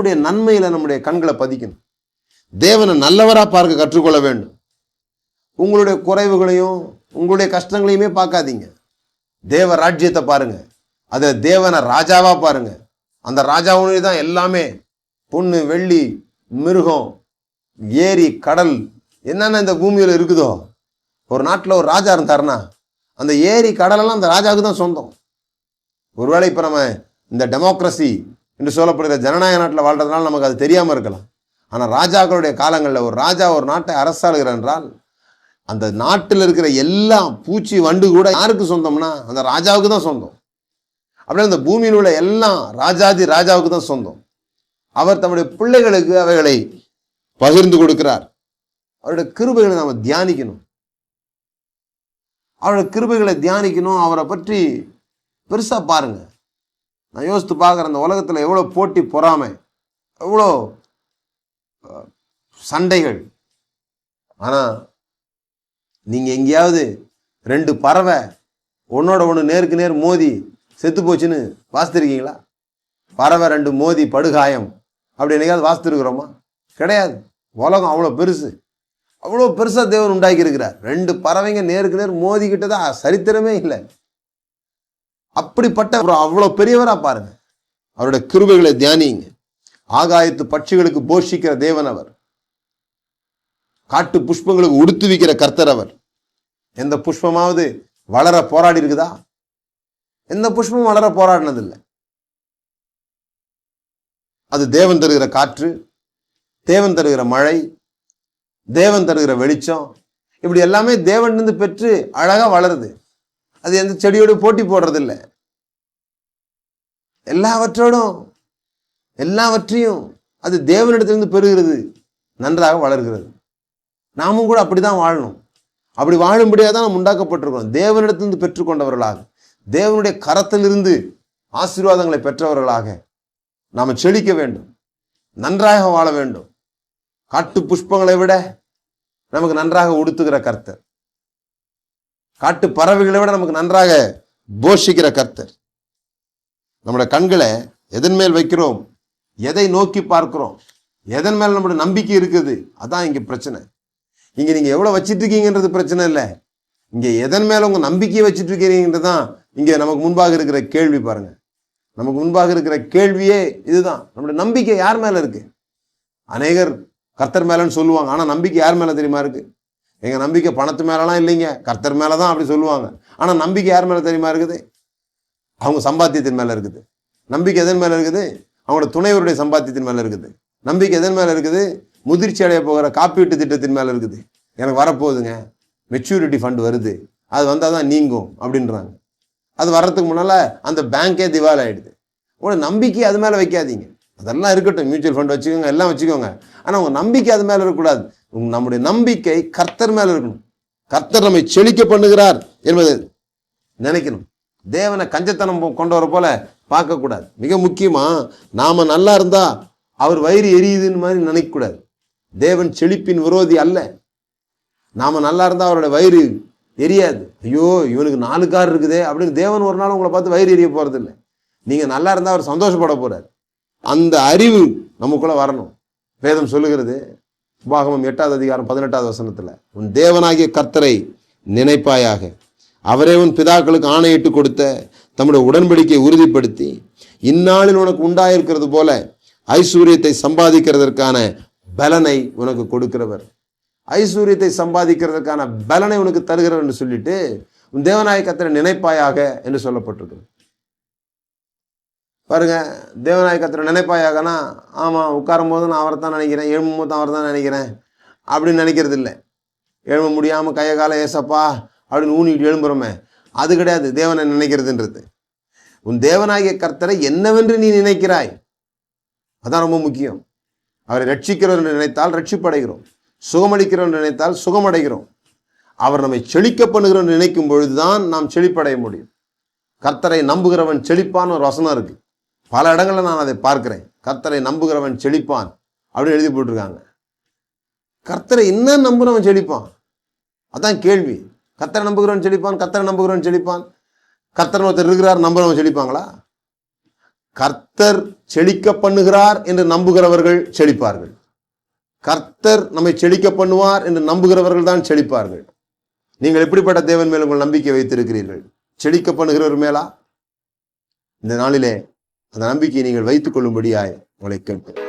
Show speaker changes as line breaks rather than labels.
தேவனுடைய நன்மையில நம்முடைய கண்களை பதிக்கணும். தேவனை நல்லவரா பார்க்க கற்றுக்கொள்ள வேண்டும். உங்களுடைய குறைவுகளையும் உங்களுடைய கஷ்டங்களையுமே பார்க்காதீங்க. தேவ ராஜ்யத்தை பாருங்க. அதை தேவனை ராஜாவா பாருங்க. அந்த ராஜாவுடைய தான் எல்லாமே. பொண்ணு, வெள்ளி, மிருகம், ஏரி, கடல், என்னென்ன இந்த பூமியில் இருக்குதோ. ஒரு நாட்டில் ஒரு ராஜா இருந்தாருன்னா அந்த ஏரி கடலெல்லாம் அந்த ராஜாவுக்கு தான் சொந்தம். ஒருவேளை இப்போ நம்ம இந்த டெமோக்ரஸி என்று சொல்லப்படுகிற ஜனநாயக நாட்டில் வாழ்றதுனால நமக்கு அது தெரியாமல் இருக்கலாம். ஆனால் ராஜாக்களுடைய காலங்களில் ஒரு ராஜா ஒரு நாட்டை அரசாளுகிறார் என்றால் அந்த நாட்டில் இருக்கிற எல்லா பூச்சி வண்டு கூட யாருக்கு சொந்தம்னா அந்த ராஜாவுக்கு தான் சொந்தம். அப்படியே அந்த பூமியில் உள்ள எல்லாம் ராஜாவுக்கு தான் சொந்தம். அவர் தம்முடைய பிள்ளைகளுக்கு அவைகளை பகிர்ந்து கொடுக்கிறார். அவருடைய கிருபைகளை நாம் தியானிக்கணும். அவருடைய கிருபைகளை தியானிக்கணும். அவரை பற்றி பெருசாக பாருங்க. நான் யோசித்து பார்க்குறேன், அந்த உலகத்தில் எவ்வளோ போட்டி, பொறாமை, எவ்வளோ சண்டைகள். ஆனால் நீங்கள் எங்கேயாவது 2 பறவை ஒன்னோட ஒன்று நேருக்கு நேர் மோதி செத்து போச்சுன்னு வாசித்திருக்கீங்களா? பறவை 2 மோதி படுகாயம் அப்படி என்னைக்காவது வாசித்திருக்கிறோமா? கிடையாது. உலகம் அவ்வளோ பெருசு. அவ்வளோ பெருசாக தேவன் உண்டாக்கி இருக்கிறார். 2 பறவைங்க நேருக்கு நேர் மோதிக்கிட்டதா சரித்திரமே இல்லை. அப்படிப்பட்ட அவ்வளோ பெரியவரா பாருங்க. அவருடைய கிருபைகளை தியானிங்க. ஆகாயத்து பட்சிகளுக்கு போஷிக்கிற தேவன் அவர். காட்டு புஷ்பங்களுக்கு உடுத்து வைக்கிற கர்த்தர் அவர். எந்த புஷ்பமாவது வளர போராடி இருக்குதா? எந்த புஷ்பமும் வளர போராடினதில்லை. அது தேவன் தருகிற காற்று, தேவன் தருகிற மழை, தேவன் தருகிற வெளிச்சம், இப்படி எல்லாமே தேவனிலிருந்து பெற்று அழகா வளருது. அது எந்த செடியோடு போட்டி போடுறதில்லை. எல்லாவற்றையும் அது தேவனிடத்திலிருந்து பெறுகிறது, நன்றாக வளர்கிறது. நாமும் கூட அப்படிதான் வாழணும். அப்படி வாழும்படியாக தான் நாம் உண்டாக்கப்பட்டிருக்கிறோம். தேவனிடத்திலிருந்து பெற்றுக்கொண்டவர்களாக, தேவனுடைய கரத்திலிருந்து ஆசீர்வாதங்களை பெற்றவர்களாக நாம் செழிக்க வேண்டும், நன்றாக வாழ வேண்டும். காட்டு புஷ்பங்களை விட நமக்கு நன்றாக உடுத்துகிற கர்த்தர், காட்டு பறவைகளை விட நமக்கு நன்றாக போஷிக்கிற கர்த்தர். நம்முடைய கண்களை எதன் மேல் வைக்கிறோம், எதை நோக்கி பார்க்கிறோம், எதன் மேல் நம்முடைய நம்பிக்கை இருக்குது, அதான் இங்க பிரச்சனை. இங்க நீங்க எவ்வளவு வச்சிட்டு இருக்கீங்கன்றது பிரச்சனை இல்லை. இங்க எதன் மேல உங்க நம்பிக்கையை வச்சிட்டு இருக்கீங்கன்றதுதான் இங்க நமக்கு முன்பாக இருக்கிற கேள்வி. பாருங்க, நமக்கு முன்பாக இருக்கிற கேள்வியே இதுதான். நம்முடைய நம்பிக்கை யார் மேல இருக்கு? அநேகர் கர்த்தர் மேலன்னு சொல்லுவாங்க. ஆனா நம்பிக்கை யார் மேல தெரியுமா இருக்கு? எங்க நம்பிக்கை பணத்து மேலாம் இல்லைங்க, கர்த்தர் மேலதான் அப்படி சொல்லுவாங்க. ஆனா நம்பிக்கை யார் மேல தெரியுமா இருக்குது? அவங்க சம்பாத்தியத்தின் மேல இருக்குது. நம்பிக்கை எதன் மேல இருக்குது? அவங்களோட துணைவருடைய சம்பாத்தியத்தின் மேல இருக்குது. நம்பிக்கை எதன் மேல இருக்குது? முதிர்ச்சி அடைய போகிற காப்பீட்டு திட்டத்தின் மேல இருக்குது. எனக்கு வரப்போகுதுங்க, மெச்சூரிட்டி ஃபண்ட் வருது, அது வந்தால் தான் நீங்கும் அப்படின்றாங்க. அது வர்றதுக்கு முன்னால அந்த பேங்கே திவால் ஆயிடுது. உங்களோட நம்பிக்கை அது மேல வைக்காதீங்க. அதெல்லாம் இருக்கட்டும், மியூச்சுவல் ஃபண்ட் வச்சுக்கோங்க, எல்லாம் வச்சுக்கோங்க. ஆனா உங்க நம்பிக்கை அது மேல இருக்கக்கூடாது. நம்முடைய நம்பிக்கை கர்த்தர் மேல இருக்கணும். கர்த்தர் நம்மை செழிக்க பண்ணுகிறார் என்பதை நினைக்கணும். தேவனை கஞ்சத்தனம் கொண்டு வர போல பார்க்க கூடாது. மிக முக்கியமா நாம நல்லா இருந்தா அவர் வயிறு எரியுதுன்னு மாதிரி நினைக்க கூடாது. தேவன் செழிப்பின் விரோதி அல்ல. நாம நல்லா இருந்தா அவருடைய வயிறு எரியாது. ஐயோ இவனுக்கு 4 கார் இருக்குதே அப்படின்னு தேவன் ஒரு நாள் உங்களை பார்த்து வயிறு எரிய போறது இல்லை. நீங்க நல்லா இருந்தா அவர் சந்தோஷப்பட போறார். அந்த அறிவு நமக்குள்ள வரணும். வேதம் சொல்லுகிறது, உபாகமம் 8வது அதிகாரம் 18வது வசனத்துல, உன் தேவனாகிய கர்த்தரை நினைப்பாயாக, அவரே உன் பிதாக்களுக்கு ஆணையிட்டு கொடுத்த தம்முடைய உடன்படிக்கையை உறுதிப்படுத்தி இந்நாளில் உனக்கு உண்டாயிருக்கிறது போல ஐஸ்வர்யத்தை சம்பாதிக்கிறதற்கான பலனை உனக்கு கொடுக்கிறவர். ஐஸ்வர்யத்தை சம்பாதிக்கிறதுக்கான பலனை உனக்கு தருகிறவர் என்று சொல்லிட்டு உன் தேவனாகிய கர்த்தரை நினைப்பாயாக என்று சொல்லப்பட்டிருக்கு. பாருங்க, தேவனாகிய கர்த்தரை நினைப்பாயாகனா, ஆமா உட்காரும் போது நான் அவரை தான் நினைக்கிறேன், எழும்பும் போது அவரை தான் நினைக்கிறேன் அப்படின்னு நினைக்கிறது இல்லை. எழும்ப முடியாம கைய கால ஏசப்பா அப்படின்னு ஊனிட்டு எழும்புறோமே, அது கிடையாது தேவனை நினைக்கிறதுன்றது. உன் தேவனாகிய கர்த்தரை என்னவென்று நீ நினைக்கிறாய், அதான் ரொம்ப முக்கியம். அவரை ரட்சிக்கிறோம் என்று நினைத்தால் ரட்சிப்படைகிறோம், சுகமளிக்கிறோம் என்று நினைத்தால் சுகமடைகிறோம். அவர் நம்மை செழிக்க பண்ணுகிறோம் என்று நினைக்கும் பொழுதுதான் நாம் செழிப்படைய முடியும். கர்த்தரை நம்புகிறவன் செழிப்பான் ஒரு வசனம் இருக்கு. பல இடங்களில் நான் அதை பார்க்கிறேன். கர்த்தரை நம்புகிறவன் செழிப்பான் அப்படின்னு எழுதி போட்டிருக்காங்க. கர்த்தரை என்ன நம்புகிறவன் செழிப்பான், அதான் கேள்வி. கர்த்தரை நம்புகிறவன் செழிப்பான், கர்த்தரை நம்புகிறவன் செழிப்பான். கர்த்தர் ஒருத்தர் இருக்கிறார், நம்புறவன் செழிப்பாங்களா? கர்த்தர் செழிக்க பண்ணுகிறார் என்று நம்புகிறவர்கள் செழிப்பார்கள். கர்த்தர் நம்மை செழிக்க பண்ணுவார் என்று நம்புகிறவர்கள் தான் செழிப்பார்கள். நீங்கள் எப்படிப்பட்ட தேவன் மேல் உங்கள் நம்பிக்கை வைத்திருக்கிறீர்கள்? செழிக்க பண்ணுகிறவர் மேலா? இந்த நாளிலே அந்த நம்பிக்கையை நீங்கள் வைத்துக் கொள்ளும்படியாய் உங்களை கேட்பேன்.